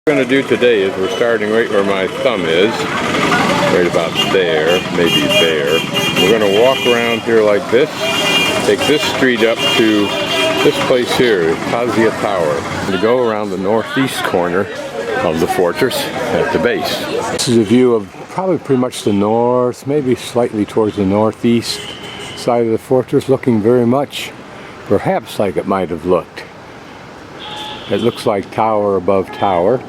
What we're going to do today is we're starting right where my thumb is, right about there, maybe there. We're going to walk around here like this, take this street up to this place here, Kazia Tower, to go around the northeast corner of the fortress at the base. This is a view of probably pretty much the north, maybe slightly towards the northeast side of the fortress, looking very much perhaps like it might have looked. It looks like tower above tower.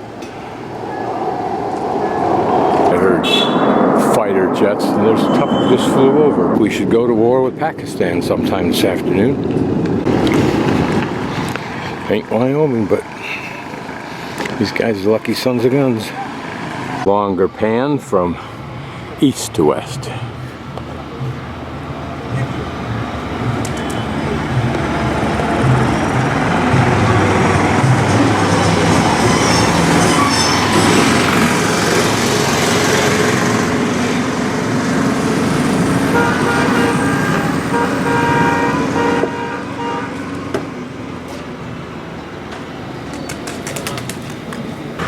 I heard fighter jets, and there's a couple just flew over. We should go to war with Pakistan sometime this afternoon. Ain't Wyoming, but these guys are lucky sons of guns. Longer pan from east to west.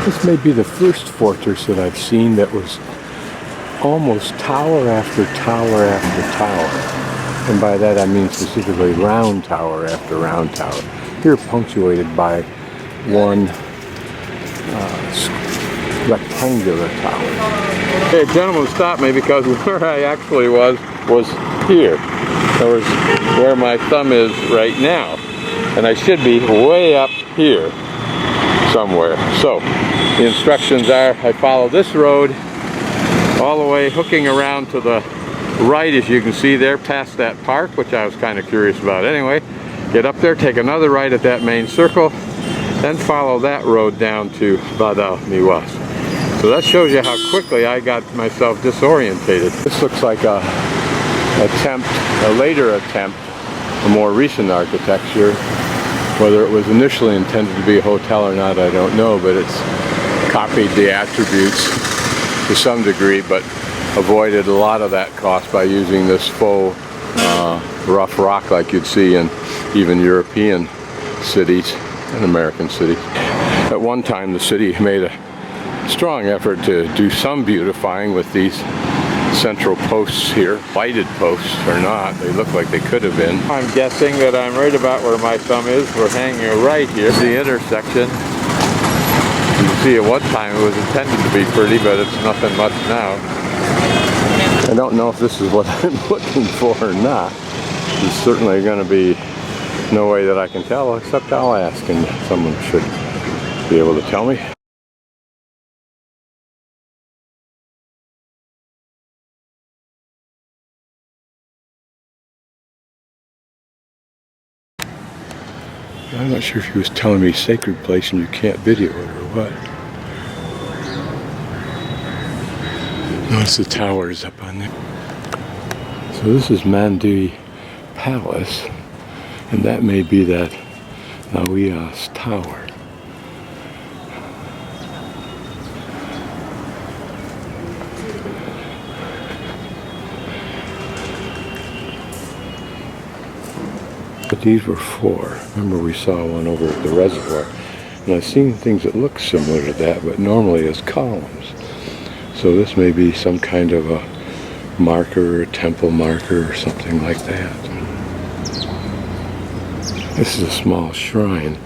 This may be the first fortress that I've seen that was almost tower after tower after tower. And by that I mean specifically round tower after round tower. Here punctuated by one rectangular tower. Hey, a gentleman stopped me because where I actually was here. In other words, where my thumb is right now. And I should be way up here somewhere. So the instructions are I follow this road all the way hooking around to the right, as you can see there, past that park, which I was kind of curious about anyway. Get up there, take another right at that main circle, then follow that road down to Badal Vilas. So that shows you how quickly I got myself disorientated. This looks like a later attempt, a more recent architecture. Whether it was initially intended to be a hotel or not, I don't know, but it's copied the attributes to some degree, but avoided a lot of that cost by using this faux rough rock like you'd see in even European cities and American cities. At one time, the city made a strong effort to do some beautifying with these central posts here. Lighted posts or not, they look like they could have been. I'm guessing that I'm right about where my thumb is. We're hanging right here, the intersection. You can see at one time it was intended to be pretty, but it's nothing much now. I don't know if this is what I'm looking for or not. There's certainly going to be no way that I can tell, except I'll ask, and someone should be able to tell me. I'm not sure if he was telling me sacred place and you can't video it or what. Notice the towers up on there. So this is Mandir Palace, and that may be that Nauias Tower. But these were four. Remember, we saw one over at the reservoir. And I've seen things that look similar to that, but normally as columns. So this may be some kind of a marker, a temple marker, or something like that. This is a small shrine,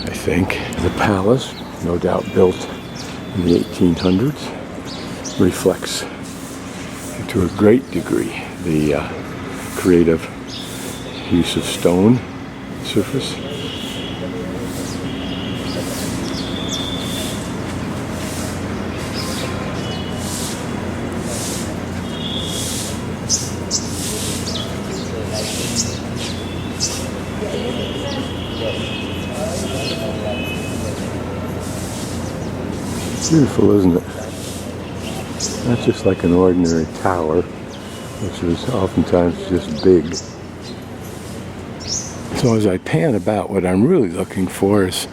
I think. The palace, no doubt built in the 1800s, reflects to a great degree the creative use of stone surface. Beautiful, isn't it? Not just like an ordinary tower, which is oftentimes just big. So as I pan about, what I'm really looking for is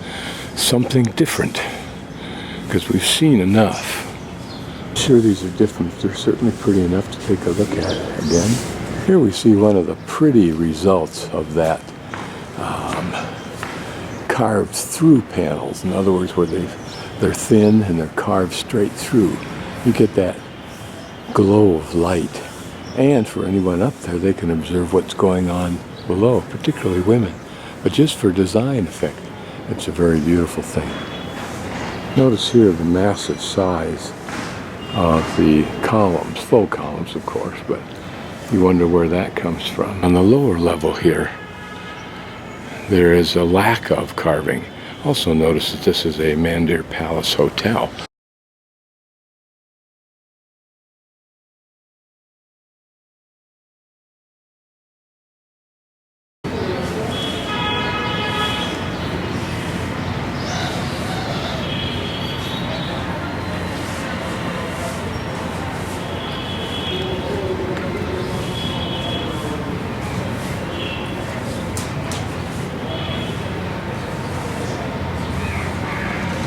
something different, because we've seen enough. Sure, these are different. They're certainly pretty enough to take a look at again. Here we see one of the pretty results of that carved through panels. In other words, where they're thin and they're carved straight through. You get that glow of light. And for anyone up there, they can observe what's going on below, particularly women. But just for design effect, it's a very beautiful thing. Notice here the massive size of the columns, faux columns of course, but you wonder where that comes from. On the lower level here, there is a lack of carving. Also notice that this is a Mandir Palace hotel.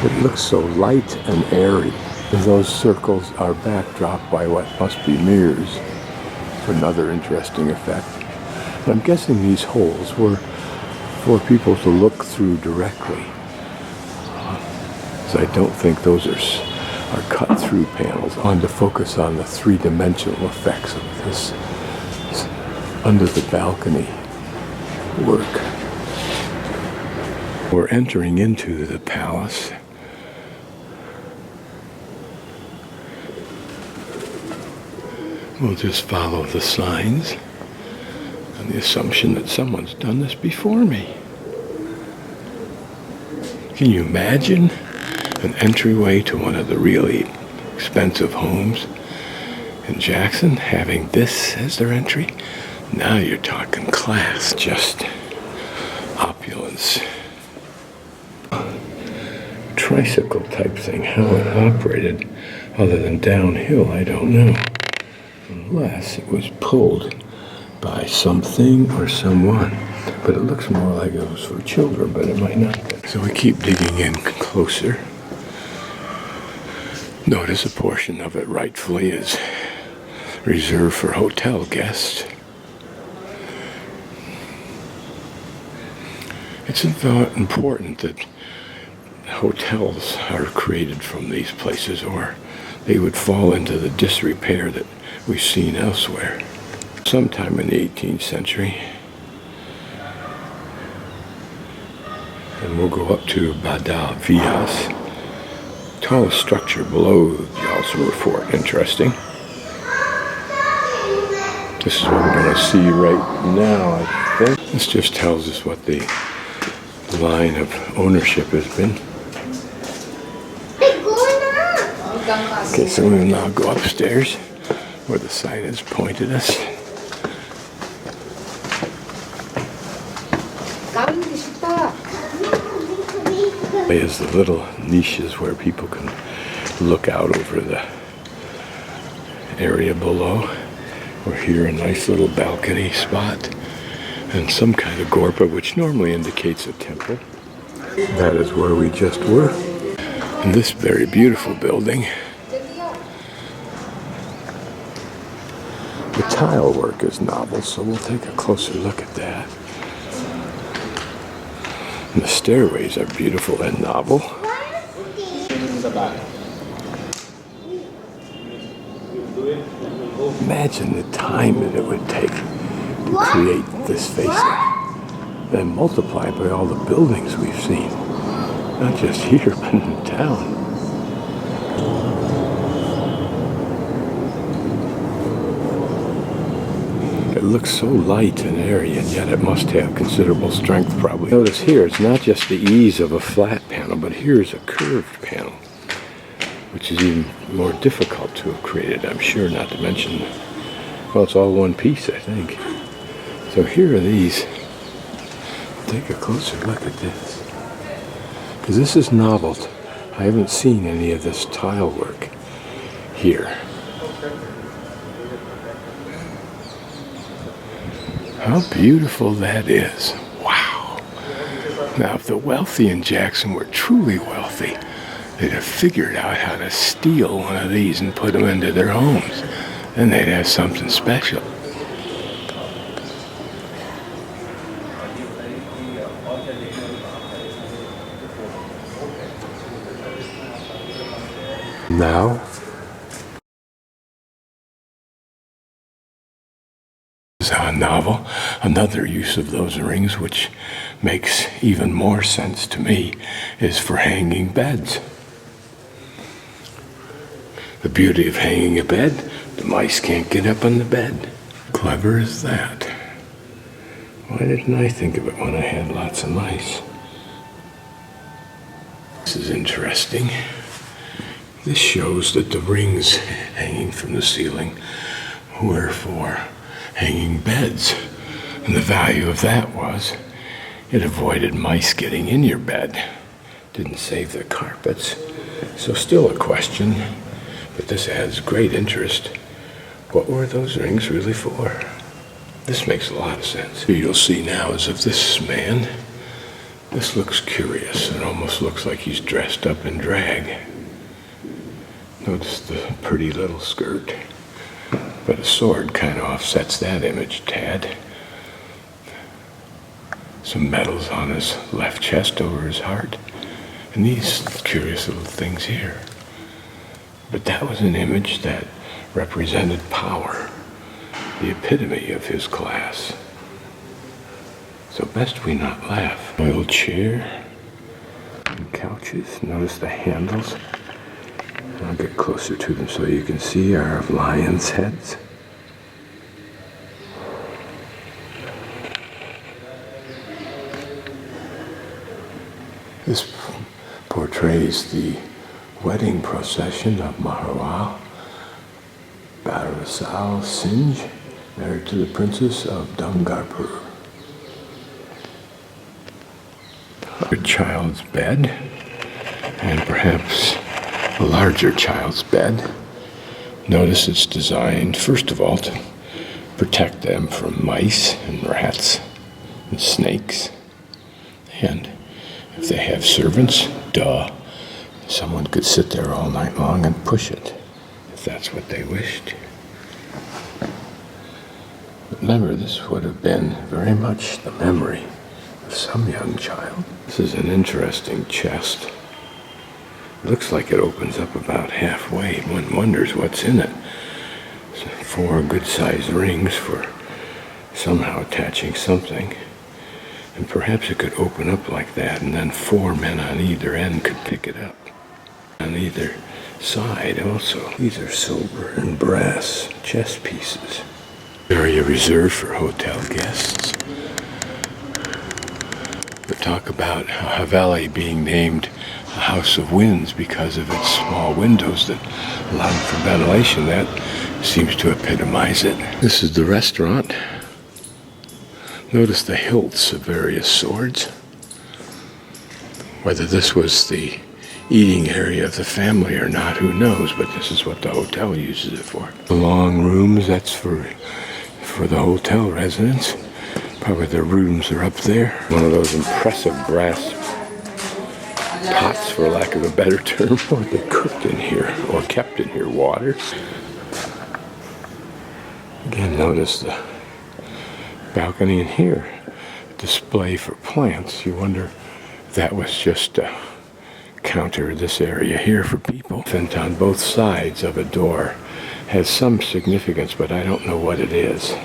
It looks so light and airy. Those circles are backdropped by what must be mirrors for another interesting effect. And I'm guessing these holes were for people to look through directly. So I don't think those are cut through panels. I wanted to focus on the three-dimensional effects of this under the balcony work. We're entering into the palace. We'll just follow the signs and the assumption that someone's done this before me. Can you imagine an entryway to one of the really expensive homes in Jackson having this as their entry? Now you're talking class, just opulence. Tricycle type thing, how it operated other than downhill, I don't know. Unless it was pulled by something or someone. But it looks more like it was for children, but it might not be. So we keep digging in closer. Notice a portion of it rightfully is reserved for hotel guests. It's important that hotels are created from these places, or they would fall into the disrepair that we've seen elsewhere. Sometime in the 18th century. And we'll go up to Badal Vilas. Tallest structure below the Jaisalmer fort. Interesting. This is what we're going to see right now, I think. This just tells us what the line of ownership has been. Okay, so we will now go upstairs where the sign has pointed us. There's the little niches where people can look out over the area below. We're here, a nice little balcony spot and some kind of gorpa, which normally indicates a temple. That is where we just were. In this very beautiful building. The tile work is novel, so we'll take a closer look at that. And the stairways are beautiful and novel. Imagine the time that it would take to create this facing. Then multiply by all the buildings we've seen. Not just here, but in town. It looks so light and airy, and yet it must have considerable strength probably. Notice here, it's not just the ease of a flat panel, but here's a curved panel, which is even more difficult to have created, I'm sure, not to mention, well, it's all one piece, I think. So here are these. Take a closer look at this. Because this is novel. I haven't seen any of this tile work here. How beautiful that is. Wow. Now, if the wealthy in Jackson were truly wealthy, they'd have figured out how to steal one of these and put them into their homes. Then they'd have something special. Now, is a novel. Another use of those rings, which makes even more sense to me, is for hanging beds. The beauty of hanging a bed, the mice can't get up on the bed. Clever as that. Why didn't I think of it when I had lots of mice? This is interesting. This shows that the rings hanging from the ceiling were for hanging beds. And the value of that was it avoided mice getting in your bed. Didn't save the carpets. So still a question, but this adds great interest. What were those rings really for? This makes a lot of sense. You'll see now is of this man. This looks curious. It almost looks like he's dressed up in drag. Notice the pretty little skirt. But a sword kind of offsets that image, tad. Some medals on his left chest over his heart. And these curious little things here. But that was an image that represented power, the epitome of his class. So best we not laugh. Oil chair and couches. Notice the handles. I'll get closer to them so you can see our lions' heads. This portrays the wedding procession of Mahawal Badal Vilas Villas, married to the princess of Dungarpur. A child's bed, and perhaps a larger child's bed. Notice it's designed, first of all, to protect them from mice and rats and snakes. And if they have servants, someone could sit there all night long and push it, if that's what they wished. But remember, this would have been very much the memory of some young child. This is an interesting chest. It looks like it opens up about halfway. One wonders what's in it. So 4 good-sized rings for somehow attaching something. And perhaps it could open up like that, and then 4 men on either end could pick it up. On either side also. These are silver and brass chess pieces. Area reserved for hotel guests. We talk about Haveli being named a house of winds because of its small windows that allowed for ventilation. That seems to epitomize it. This is the restaurant. Notice the hilts of various swords. Whether this was the eating area of the family or not, who knows, but this is what the hotel uses it for. The long rooms, that's for the hotel residents. Probably their rooms are up there. One of those impressive brass pots, for lack of a better term. What they cooked in here, or kept in here, water. Again, notice the balcony in here. Display for plants. You wonder if that was just a counter, this area here for people. And on both sides of a door has some significance, but I don't know what it is.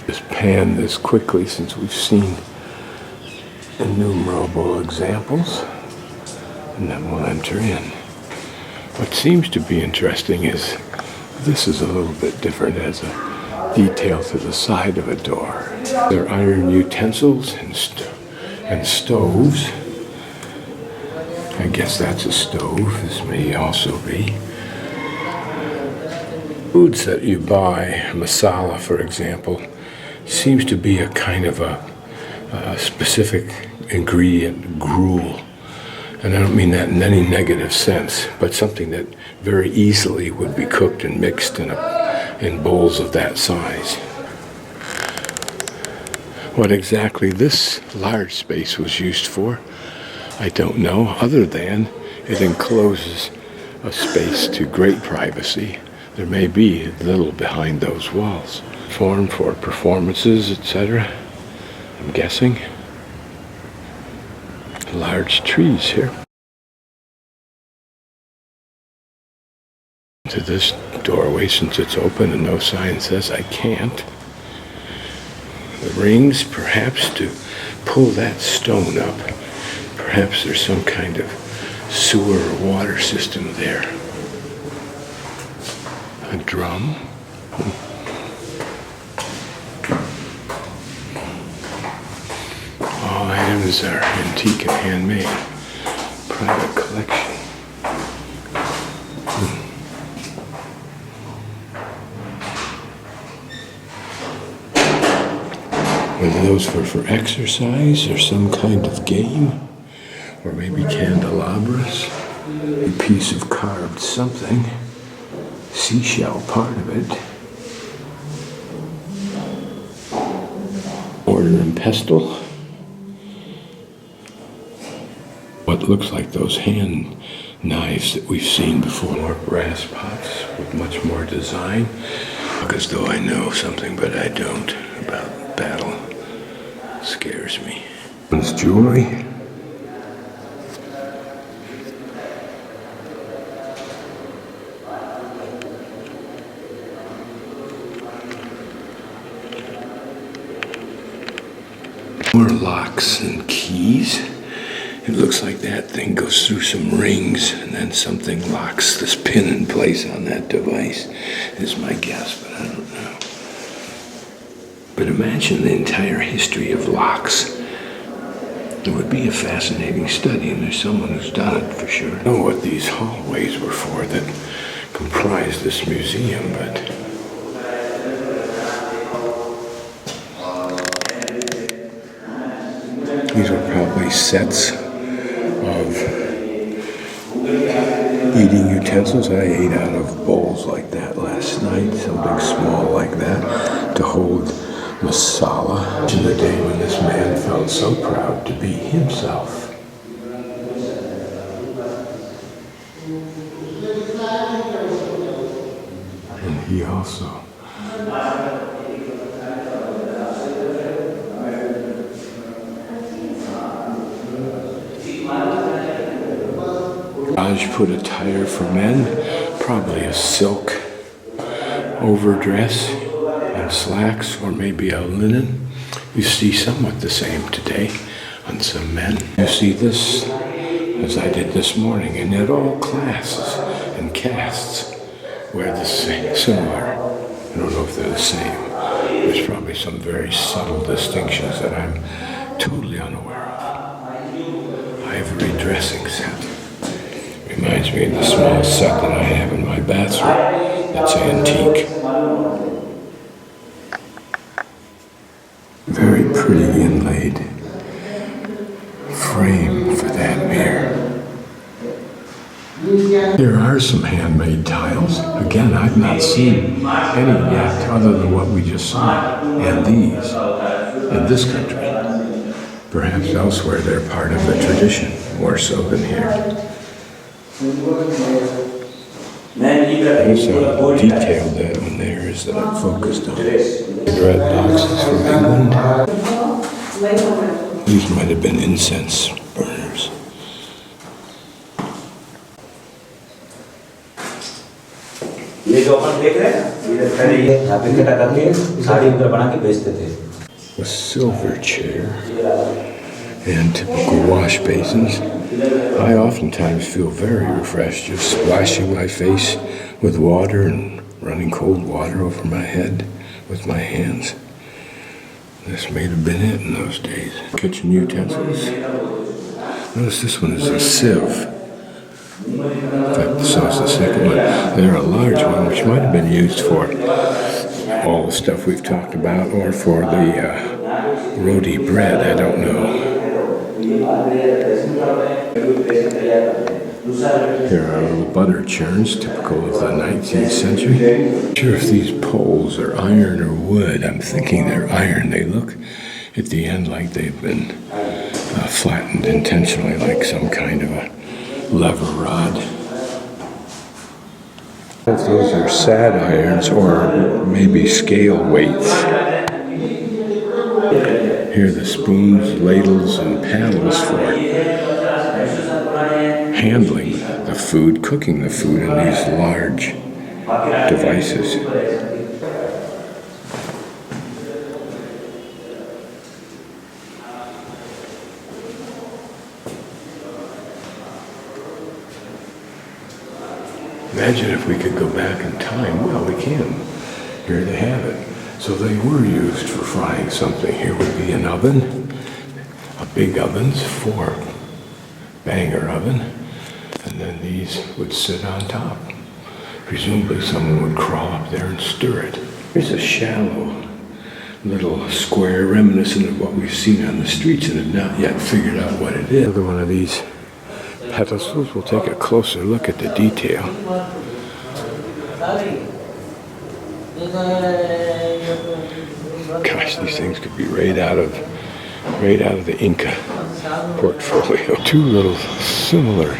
Just pan this quickly since we've seen innumerable examples, and then we'll enter in. What seems to be interesting is this is a little bit different as a detail to the side of a door. There are iron utensils and stoves. I guess that's a stove. This may also be. Foods that you buy, masala for example, seems to be a kind of a specific ingredient, gruel. And I don't mean that in any negative sense, but something that very easily would be cooked and mixed in bowls of that size. What exactly this large space was used for, I don't know, other than it encloses a space to great privacy. There may be little behind those walls. Formed for performances, etc. I'm guessing. large trees here. To this doorway, since it's open and no sign says I can't. The rings, perhaps to pull that stone up. Perhaps there's some kind of sewer or water system there. A drum. All items are antique and handmade. Private collection. Whether those were for exercise or some kind of game, or maybe candelabras, a piece of carved something, seashell part of it, mortar and pestle, what looks like those hand knives that we've seen before, more brass pots with much more design, as though I know something but I don't about Badal. Scares me. This jewelry. More locks and keys. It looks like that thing goes through some rings and then something locks this pin in place on that device, is my guess, but I don't know. But imagine the entire history of locks. It would be a fascinating study, and there's someone who's done it for sure. I don't know what these hallways were for that comprise this museum, but these were probably sets of eating utensils. I ate out of bowls like that last night, something small like that, to hold masala. In the day when this man felt so proud to be himself. And he also. Raj put attire for men, probably a silk overdress and slacks, or maybe a linen. You see somewhat the same today on some men. You see this, as I did this morning, and yet all classes and castes wear the same, similar. I don't know if they're the same. There's probably some very subtle distinctions that I'm totally unaware of. Ivory dressing set. Reminds me of the small set that I have in my bathroom that's antique. Very pretty inlaid frame for that mirror. There are some handmade tiles. Again, I've not seen any yet other than what we just saw, and these in this country. Perhaps elsewhere they're part of the tradition, more so than here. Notice how detailed that one there is that I'm focused on. Cigarette boxes from England. These might have been incense burners. A silver chair and typical wash basins. I oftentimes feel very refreshed just splashing my face with water and running cold water over my head with my hands. This may have been it in those days. Kitchen utensils. Notice this one is a sieve. In fact, so is the second one. They're a large one, which might have been used for all the stuff we've talked about, or for the roti bread, I don't know. Here are little butter churns, typical of the 19th century. Not sure if these poles are iron or wood. I'm thinking they're iron. They look at the end like they've been flattened intentionally, like some kind of a lever rod. If those are sad irons or maybe scale weights. Here are the spoons, ladles, and paddles for handling the food, cooking the food in these large devices. Imagine if we could go back in time. Well, we can. Here they have it. So they were used for frying something. Here would be an oven, a big oven's 4-banger oven, and then these would sit on top. Presumably someone would crawl up there and stir it. Here's a shallow little square reminiscent of what we've seen on the streets and have not yet figured out what it is. Another one of these pedestals. We'll take a closer look at the detail. Gosh, these things could be right out of the Inca portfolio. Two little similar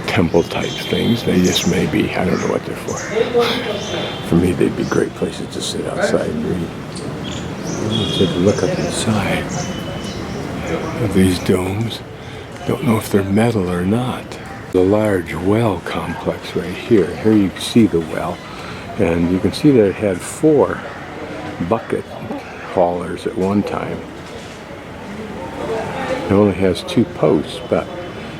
temple type things. They just may be, I don't know what they're for. For me, they'd be great places to sit outside and read. Let's take a look up inside of these domes. Don't know if they're metal or not. The large well complex right here. Here you can see the well. And you can see that it had 4 bucket haulers at one time. It only has 2 posts,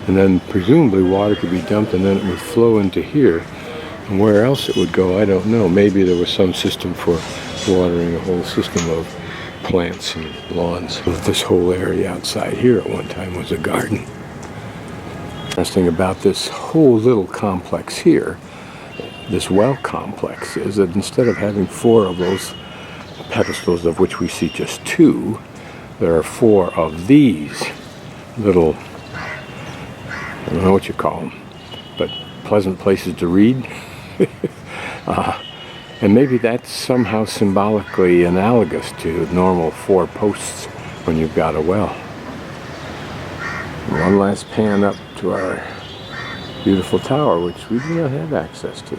and then presumably water could be dumped and then it would flow into here. And where else it would go, I don't know. Maybe there was some system for watering a whole system of plants and lawns. This whole area outside here at one time was a garden. Interesting about this whole little complex here, this well complex, is that instead of having 4 of those pedestals, of which we see just 2, there are 4 of these little, I don't know what you call them, but pleasant places to read. And maybe that's somehow symbolically analogous to normal 4 posts when you've got a well. One last pan up to our beautiful tower, which we do not have access to.